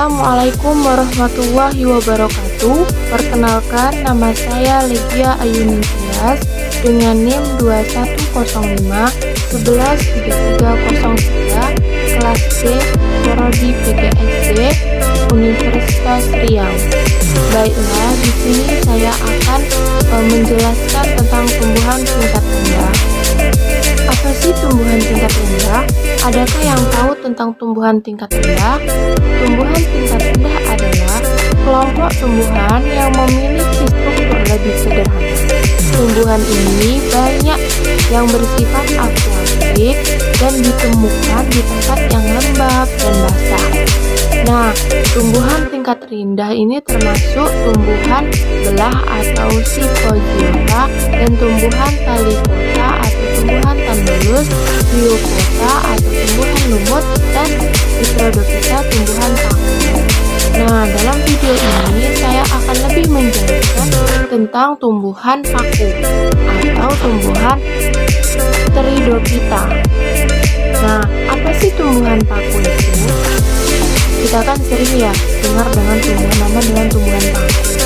Assalamualaikum warahmatullahi wabarakatuh. Perkenalkan, nama saya Legia Ayuni Tias dengan NIM 2105 113303 kelas C Prodi PGSD Universitas Riau. Baiklah, di sini saya akan menjelaskan tentang tumbuhan tingkat rendah. Apa sih tumbuhan tingkat rendah? Adakah yang tahu tentang tumbuhan tingkat rendah? Tumbuhan tingkat rendah adalah kelompok tumbuhan yang memiliki struktur lebih sederhana. Tumbuhan ini banyak yang bersifat akuatik dan ditemukan di tempat yang lembab dan basah. Nah, tumbuhan tingkat rendah ini termasuk tumbuhan belah atau Siphogyra dan tumbuhan talikota atau tumbuhan tandulus, biopota atau tumbuhan lumut, dan Diplodocita tumbuhan paku. Nah, dalam video ini saya akan lebih menjelaskan tentang tumbuhan paku atau tumbuhan Pteridophyta. Nah, apa sih tumbuhan paku itu? Kita kan sering ya dengar dengan tumbuhan paku.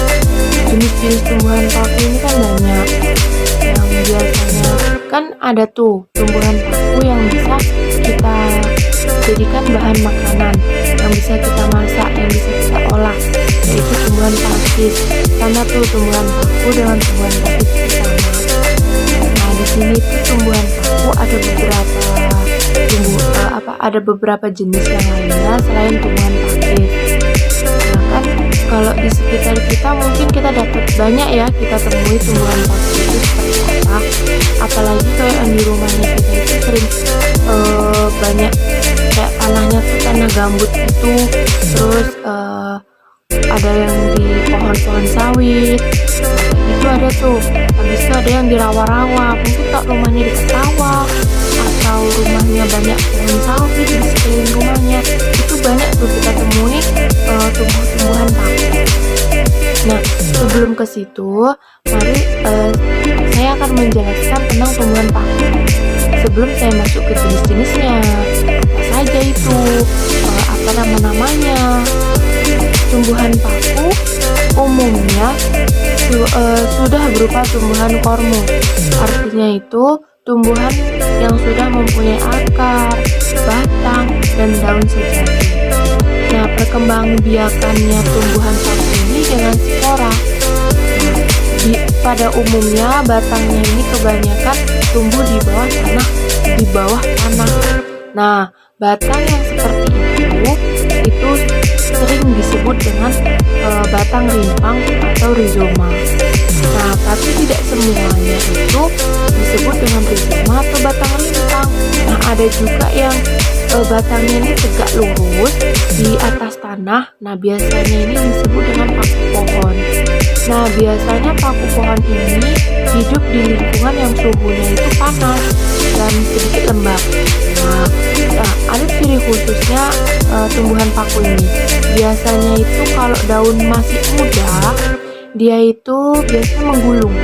Jenis-jenis tumbuhan paku ini kan banyak. Yang biasanya kan ada tuh tumbuhan paku yang bisa kita jadikan bahan makanan, yang bisa kita masak, yang bisa kita olah, yaitu tumbuhan pakis. Sama tuh tumbuhan paku dengan tumbuhan pakis bersama. Nah, di sini tuh tumbuhan paku ada beberapa jenis yang lainnya selain tumbuhan pakis. Nah kan, kalau di sekitar kita mungkin kita dapat banyak ya, kita temui tumbuhan pakis itu seperti apa. Apalagi kayak di rumahnya kita itu sering banyak kayak tanahnya tuh tanah gambut itu, terus ada yang di pohon-pohon sawit itu ada tuh. Habis itu ada yang di rawa-rawa, mungkin kalau rumahnya di sawah atau rumahnya banyak pohon sawit di sekeliling rumahnya, itu banyak tuh kita temui tumbuh-tumbuhan paku. Nah, sebelum ke situ, mari saya akan menjelaskan tentang tumbuhan paku. Sebelum saya masuk ke jenis-jenisnya, apa saja itu, apa nama-namanya. Tumbuhan paku umumnya sudah berupa tumbuhan kormo. Artinya itu tumbuhan yang sudah mempunyai akar, batang, dan daun sejati. Nah, perkembangbiakannya tumbuhan paku ini dengan spora. Pada umumnya batangnya ini kebanyakan tumbuh di bawah tanah. Nah, batang yang seperti itu sering disebut dengan batang rimpang atau rizoma. Nah, tapi tidak semuanya itu disebut dengan rizoma atau batang rimpang. Nah, ada juga yang batangnya ini tegak lurus di atas tanah. Nah, biasanya ini disebut dengan paku pohon. Nah, biasanya paku pohon ini hidup di lingkungan yang suhunya itu panas dan sedikit lembab. Nah, ada ciri khususnya tumbuhan paku ini. Biasanya itu kalau daun masih muda, dia itu biasanya menggulung.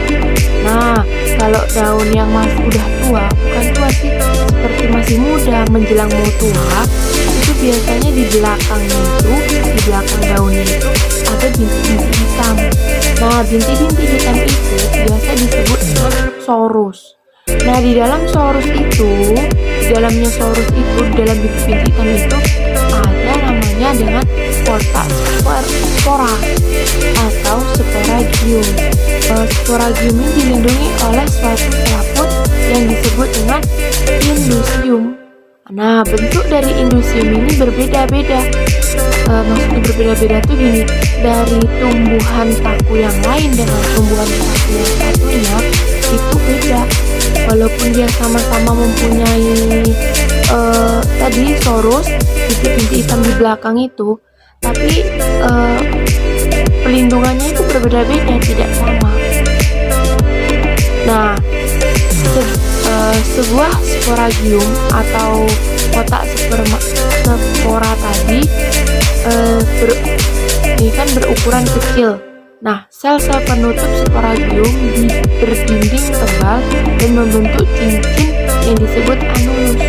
Nah, kalau daun yang masih udah tua, bukan tua sih, seperti masih muda menjelang mau tua, itu biasanya di belakangnya itu, di belakang daunnya itu ada bintik-bintik hitam. Nah, bintik-bintik hitam itu biasa disebut dengan sorus. Nah, di dalam sorus itu, dalam bintik-bintik hitam itu ada namanya dengan kotak spora atau sporagium. Sporagium ini dilindungi oleh suatu selaput yang disebut dengan indusium. Nah, bentuk dari indusium ini berbeda-beda. Maksudnya berbeda-beda tuh gini, dari tumbuhan paku yang lain dengan tumbuhan paku yang satunya itu beda. Walaupun dia sama-sama mempunyai tadi sorus, bintik-bintik hitam di belakang itu, tapi pelindungannya itu berbeda-beda, tidak sama. Nah, sebuah sporagium atau kotak spora tadi ini kan berukuran kecil. Nah, sel-sel penutup sporagium berdinding tebal dan membentuk cincin yang disebut anulus.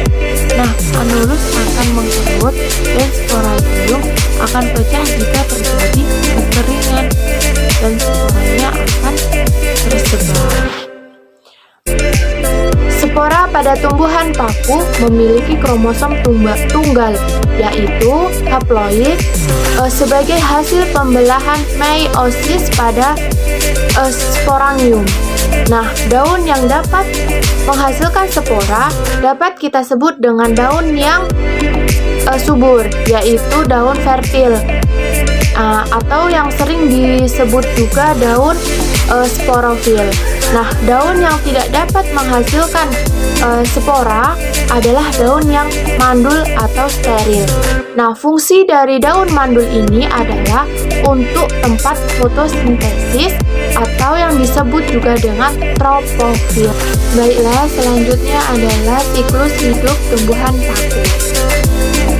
Nah, anulus akan mengkerut dan sporadium akan pecah jika terjadi kekeringan dan sporanya akan tersebar. Spora pada tumbuhan paku memiliki kromosom tunggal, yaitu haploid, sebagai hasil pembelahan meiosis pada sporangium. Nah, daun yang dapat menghasilkan spora dapat kita sebut dengan daun yang subur, yaitu daun fertil, atau yang sering disebut juga daun sporofil. Nah, daun yang tidak dapat menghasilkan spora adalah daun yang mandul atau steril. Nah, fungsi dari daun mandul ini adalah untuk tempat fotosintesis atau yang disebut juga dengan tropofil. Baiklah, selanjutnya adalah siklus hidup tumbuhan paku.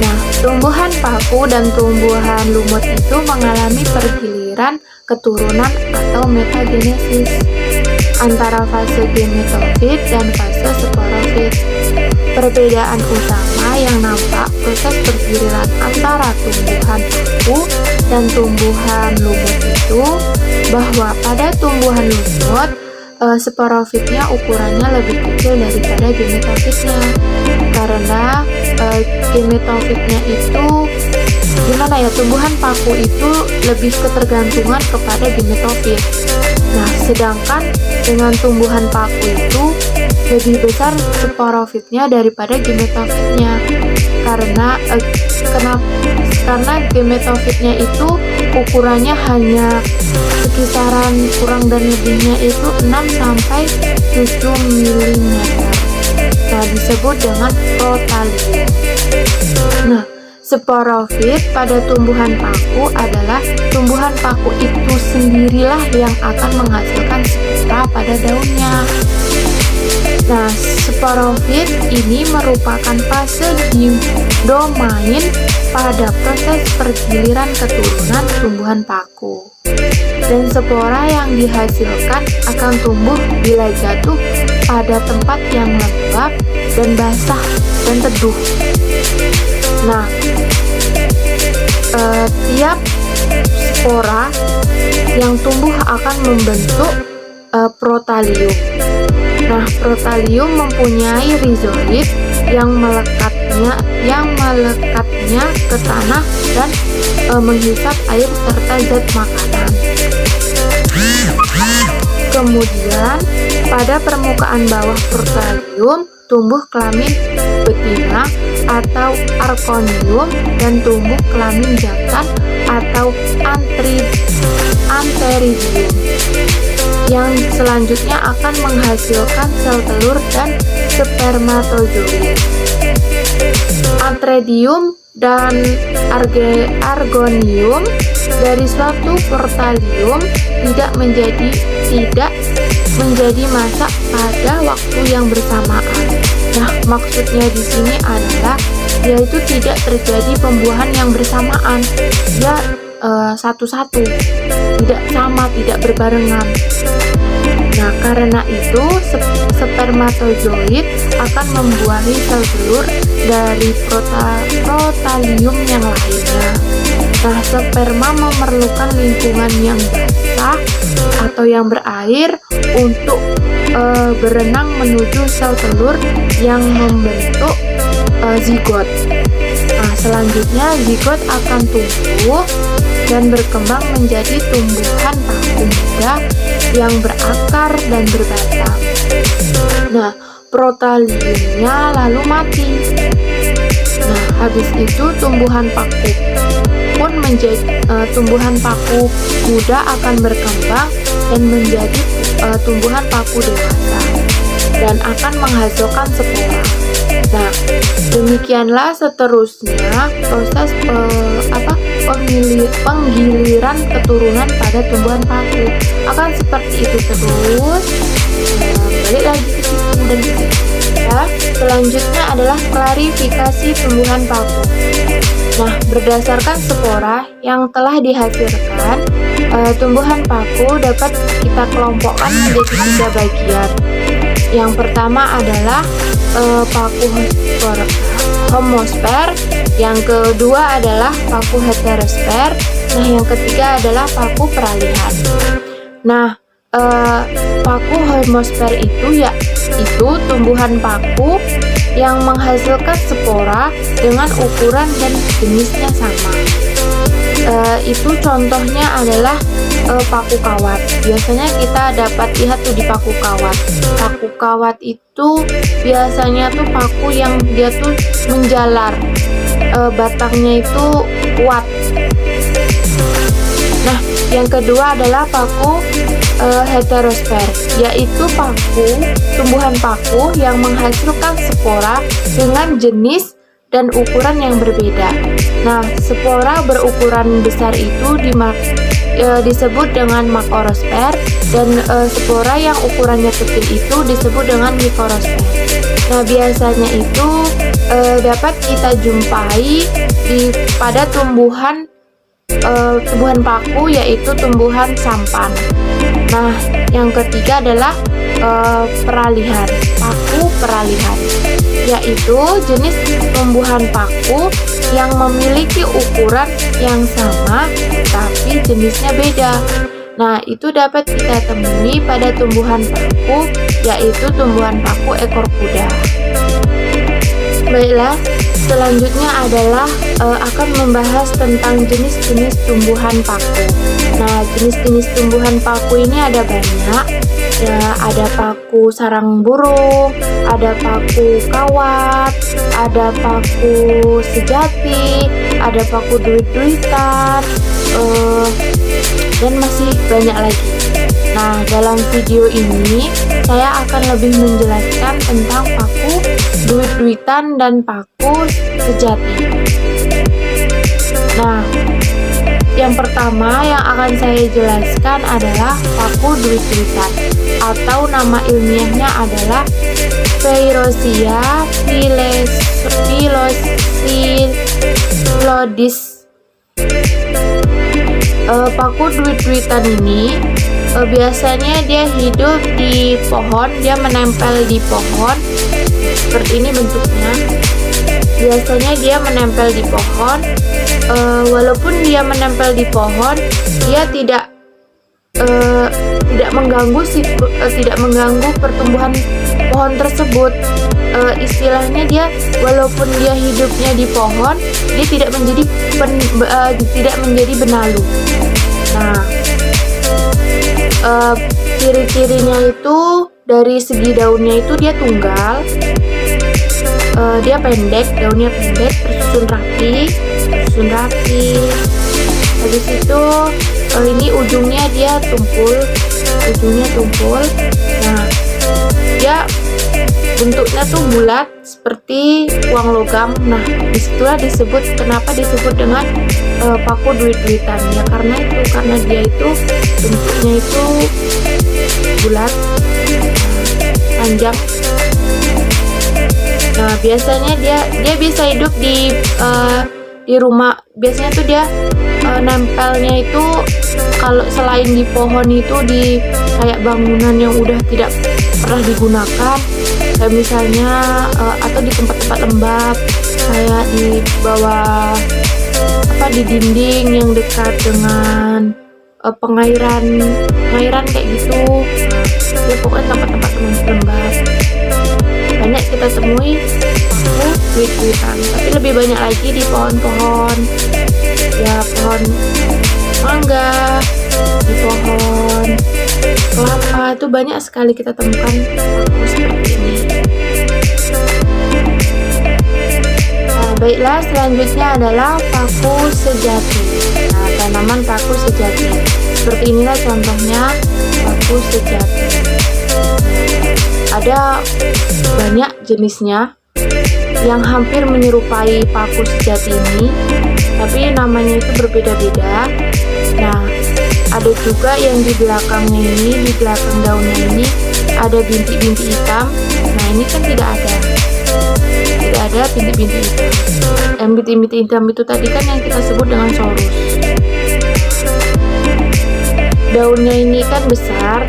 Nah, tumbuhan paku dan tumbuhan lumut itu mengalami pergiliran keturunan atau metagenesis antara fase gemetofit dan fase sporofit. Perbedaan utama yang nampak proses pergiliran antara tumbuhan paku dan tumbuhan lumut itu bahwa pada tumbuhan lumut sporofitnya ukurannya lebih kecil daripada gemetofitnya, karena gemetofitnya itu gimana ya, tumbuhan paku itu lebih ketergantungan kepada gemetofit. Nah, sedangkan dengan tumbuhan paku itu lebih besar sporofitnya daripada gemetofitnya, karena gemetofitnya itu ukurannya hanya sekisaran kurang dan lebihnya itu 6-7 mm. Nah, disebut dengan protalium. Nah, sporofit pada tumbuhan paku adalah tumbuhan paku itu sendirilah yang akan menghasilkan spora pada daunnya. Nah, sporofit ini merupakan fase di domain pada proses pergiliran keturunan tumbuhan paku. Dan spora yang dihasilkan akan tumbuh bila jatuh pada tempat yang lembab dan basah dan teduh. Nah, tiap spora yang tumbuh akan membentuk protalium. Nah, protalium mempunyai rizoid yang melekatnya ke tanah dan menghisap air serta zat makanan. Kemudian, pada permukaan bawah protalium tumbuh kelamin betina atau arkonium dan tumbuh kelamin jantan atau antheridium yang selanjutnya akan menghasilkan sel telur dan spermatozoid. Antheridium dan argonium dari suatu protalium tidak menjadi masak pada waktu yang bersamaan. Nah, maksudnya di sini adalah yaitu tidak terjadi pembuahan yang bersamaan. Dia satu-satu, tidak sama, tidak berbarengan. Nah, karena itu spermatozoid akan membuahi sel telur dari protalium yang lainnya. Nah, sperma memerlukan lingkungan yang basah atau yang berair untuk berenang menuju sel telur yang membentuk zigot. Nah, selanjutnya zigot akan tumbuh dan berkembang menjadi tumbuhan paku muda yang berakar dan berbatang. Nah, protaliumnya lalu mati. Nah, habis itu tumbuhan paku muda akan berkembang dan menjadi tumbuhan paku dewasa dan akan menghasilkan spora. Nah, demikianlah seterusnya proses penggiliran keturunan pada tumbuhan paku. Akan seperti itu terus. Balik lagi ke situ dan ke situ. Ya, selanjutnya adalah klarifikasi tumbuhan paku. Nah, berdasarkan spora yang telah dihasilkan, tumbuhan paku dapat kita kelompokkan menjadi 3 bagian. Yang pertama adalah paku homosper, yang kedua adalah paku heterosper, nah yang ketiga adalah paku peralihan. Nah, paku homosper itu tumbuhan paku yang menghasilkan spora dengan ukuran dan jenisnya sama. Itu contohnya adalah paku kawat. Biasanya kita dapat lihat tuh di paku kawat. Paku kawat itu biasanya tuh paku yang dia tuh menjalar, batangnya itu kuat. Nah, yang kedua adalah paku heterosper, yaitu tumbuhan paku yang menghasilkan spora dengan jenis dan ukuran yang berbeda. Nah, spora berukuran besar itu disebut dengan makrosper, dan spora yang ukurannya kecil itu disebut dengan mikrosper. Nah, biasanya itu dapat kita jumpai pada tumbuhan paku, yaitu tumbuhan sampan. Nah, yang ketiga adalah peralihan, paku peralihan, yaitu jenis tumbuhan paku yang memiliki ukuran yang sama tapi jenisnya beda. Nah, itu dapat kita temui pada tumbuhan paku, yaitu tumbuhan paku ekor kuda. Baiklah, selanjutnya adalah akan membahas tentang jenis-jenis tumbuhan paku. Nah, jenis-jenis tumbuhan paku ini ada banyak. Ya, ada paku sarang burung, ada paku kawat, ada paku sejati, ada paku duit-duitan, dan masih banyak lagi. Nah, dalam video ini saya akan lebih menjelaskan tentang paku duit-duitan dan paku sejati. Nah, yang pertama yang akan saya jelaskan adalah paku duit-duitan, atau nama ilmiahnya adalah Feirosia phyllosilodis. Paku duit-duitan ini biasanya dia hidup di pohon, dia menempel di pohon seperti ini bentuknya. Biasanya dia menempel di pohon. Walaupun dia menempel di pohon, dia tidak mengganggu pertumbuhan pohon tersebut. Istilahnya dia, walaupun dia hidupnya di pohon, dia tidak menjadi benalu. Nah, ciri-cirinya itu dari segi daunnya itu dia tunggal, dia pendek, daunnya pendek, tersusun rapi. Habis itu ini ujungnya dia tumpul. Nah, dia bentuknya tuh bulat seperti uang logam. Nah, disitulah kenapa disebut dengan paku duit-duitan, ya karena dia itu bentuknya itu bulat, panjang. Nah, biasanya dia bisa hidup di rumah. Biasanya tuh dia nempelnya itu, kalau selain di pohon itu di kayak bangunan yang udah tidak pernah digunakan, kayak misalnya atau di tempat-tempat lembab, kayak di bawah di dinding yang dekat dengan pengairan kayak gitu. Ya, pokoknya tempat-tempat lembab banyak kita temui paku duit-duitan. Tapi lebih banyak lagi di pohon-pohon, ya pohon mangga, di pohon kelapa, itu banyak sekali kita temukan paku seperti ini. Nah, baiklah, selanjutnya adalah paku sejati. Nah, tanaman paku sejati seperti inilah contohnya paku sejati. Ada banyak jenisnya yang hampir menyerupai paku sejati ini, tapi namanya itu berbeda-beda. Nah, ada juga yang di belakangnya ini, di belakang daunnya ini ada bintik-bintik hitam. Nah, ini kan tidak ada bintik-bintik hitam. Yang bintik-bintik hitam itu tadi kan yang kita sebut dengan sorus. daunnya ini kan besar,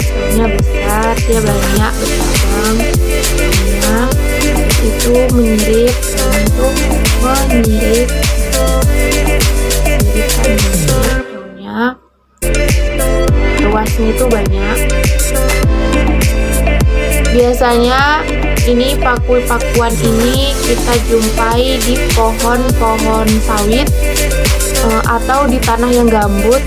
dia banyak bercabang, daunnya itu menyirip, daun itu menyirip, daunnya luasnya itu banyak. Biasanya ini pakuan ini kita jumpai di pohon-pohon sawit atau di tanah yang gambut,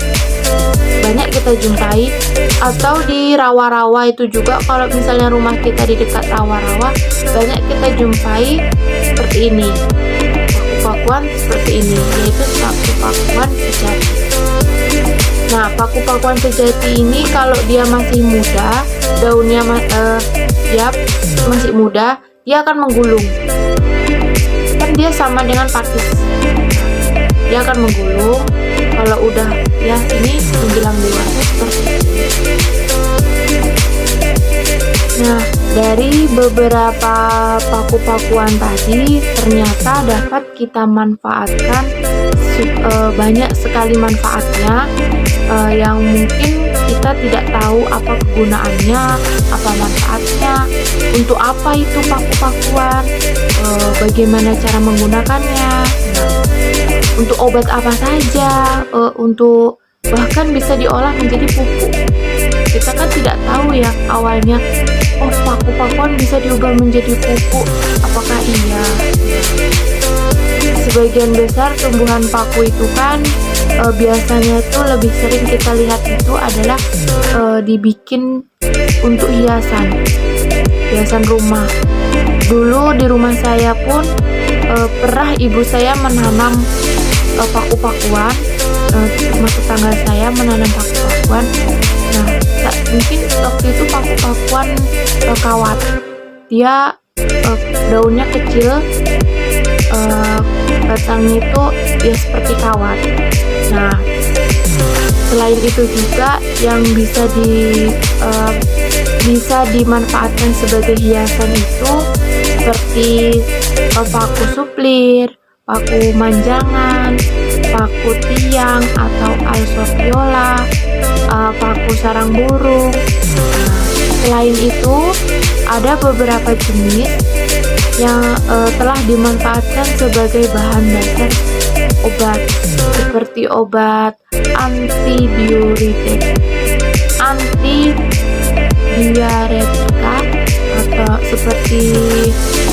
banyak kita jumpai, atau di rawa-rawa itu juga. Kalau misalnya rumah kita di dekat rawa-rawa, banyak kita jumpai seperti ini, paku-pakuan seperti ini, yaitu paku-pakuan sejati. Nah, paku-pakuan sejati ini kalau dia masih muda, daunnya masih muda, dia akan menggulung. Kan dia sama dengan pakis, dia akan menggulung. Kalau udah ya ini menjelang dewasa seperti ini. Nah, dari beberapa paku-pakuan tadi ternyata dapat kita manfaatkan, banyak sekali manfaatnya yang mungkin kita tidak tahu apa kegunaannya, apa manfaatnya, untuk apa itu paku-pakuan, bagaimana cara menggunakannya, untuk obat apa saja, untuk bahkan bisa diolah menjadi pupuk. Kita kan tidak tahu ya awalnya, oh paku-pakuan bisa diubah menjadi pupuk, apakah iya? Sebagian besar tumbuhan paku itu kan biasanya itu lebih sering kita lihat itu adalah dibikin untuk hiasan rumah. Dulu di rumah saya pun pernah ibu saya menanam paku-pakuan, rumah tetangga saya menanam paku-pakuan. Nah, mungkin waktu itu paku-pakuan kawat, dia daunnya kecil, batangnya itu ya seperti kawat. Nah, selain itu juga yang bisa dimanfaatkan sebagai hiasan itu seperti paku suplir, paku manjangan, paku tiang atau alsofiola, paku sarang burung. Nah, selain itu ada beberapa jenis yang telah dimanfaatkan sebagai bahan dasar obat, seperti obat antidiuretika atau seperti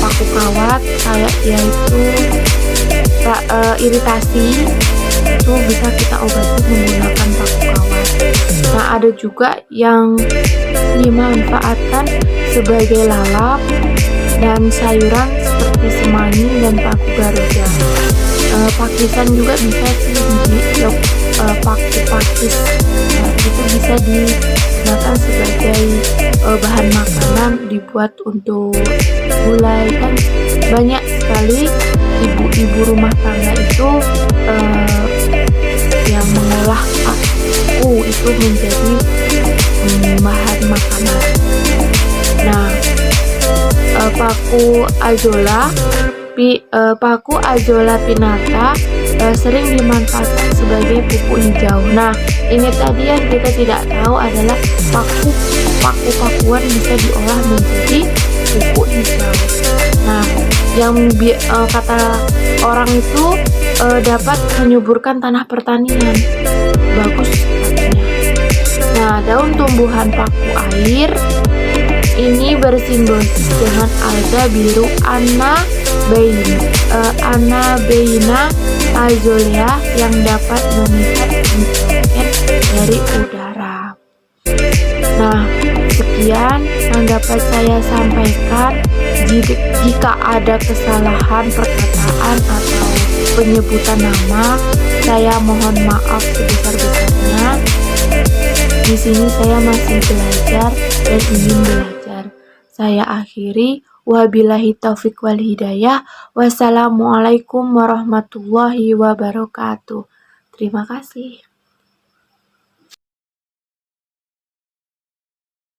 paku kawat, kayak yaitu iritasi, itu bisa kita obati menggunakan paku kawat. Nah, ada juga yang dimanfaatkan sebagai lalap dan sayuran seperti semanggi dan paku garuda. Pakisan juga bisa sih, pakis. Nah, itu bisa digunakan sebagai bahan makanan, dibuat untuk gulai. Kan banyak sekali ibu-ibu rumah tangga itu yang mengolah paku itu menjadi bahan makanan. Nah, paku azolla pinnata sering dimanfaatkan sebagai pupuk hijau. Nah, ini tadi yang kita tidak tahu adalah paku-pakuan bisa diolah menjadi pupuk hijau. Nah, yang kata orang itu dapat menyuburkan tanah pertanian, bagus katanya. Nah, daun tumbuhan paku air ini bersimbiosis dengan alga biru Anabaena azalea yang dapat mengikat nitrogen dari udara. Nah, sekian yang dapat saya sampaikan. Jika ada kesalahan perkataan atau penyebutan nama, saya mohon maaf sebesar-besarnya. Di sini saya masih belajar dan ingin belajar. Saya akhiri. Wabillahi taufiq wal hidayah. Wassalamualaikum warahmatullahi wabarakatuh. Terima kasih.